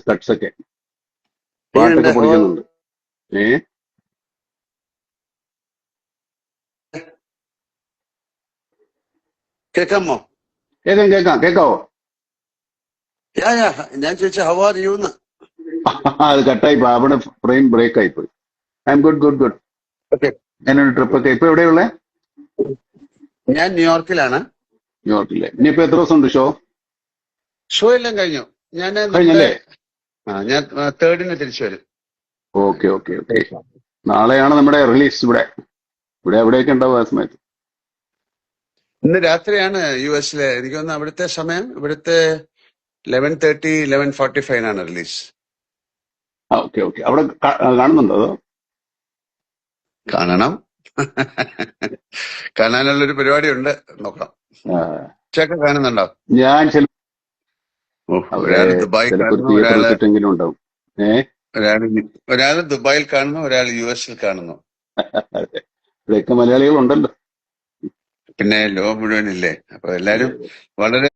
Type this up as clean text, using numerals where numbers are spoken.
Cuts ഒക്കെ എങ്ങനെയുണ്ട്? പാട്ടൊക്കെ പൊളിക്കുന്നുണ്ട്. ഏ കേൾക്കാമോ? കേക്കാവോ? ഞാൻ ചോദിച്ച ഹൗ ആർ യു എന്ന്. അത് കട്ടായി പോയി. അവിടെ ഫ്രെയിം ബ്രേക്ക് ആയി പോയി. I M good good good. Okay. ഞാനൊരു ട്രിപ്പ് ഒക്കെ ഇപ്പൊ എവിടെയുള്ളേ? ഞാൻ ന്യൂയോർക്കിലാണ്. ന്യൂയോർക്കിലെ. ഇനിയിപ്പോ എത്ര ദിവസം ഉണ്ട് ഷോ? ഷോ എല്ലാം കഴിഞ്ഞു. നമ്മുടെ കഴിഞ്ഞല്ലേ? ഞാൻ 3rd തിരിച്ചു വരും. Okay okay okay. നാളെയാണ് നമ്മുടെ റിലീസ്. ഇവിടെ എവിടെയൊക്കെ ഉണ്ടാവും ആ സമയത്ത്? ഇന്ന് രാത്രിയാണ് യുഎസിലെ. എനിക്ക് തോന്നുന്നു അവിടുത്തെ സമയം ഇവിടുത്തെ 11:30 11:45 റിലീസ്. Okay okay. അവിടെ കാണുന്നുണ്ടോ അതോ? കാണണം. കാണാനുള്ളൊരു പരിപാടി ഉണ്ട്. നോക്കാം. ചേട്ടൻ കാണുന്നുണ്ടോ? ഞാൻ ഒരാള് ദുബായിൽ ചിലപ്പോ കാണുന്നു, തിയേറ്റർ വെച്ചിട്ടെങ്കിലും ഉണ്ടാവും. ഒരാള് ദുബായിൽ കാണുന്നു, ഒരാൾ യുഎസിൽ കാണുന്നു. ഇവിടെയൊക്കെ മലയാളികൾ ഉണ്ടല്ലോ. പിന്നെ ലോകം മുഴുവനില്ലേ. അപ്പൊ എല്ലാരും വളരെ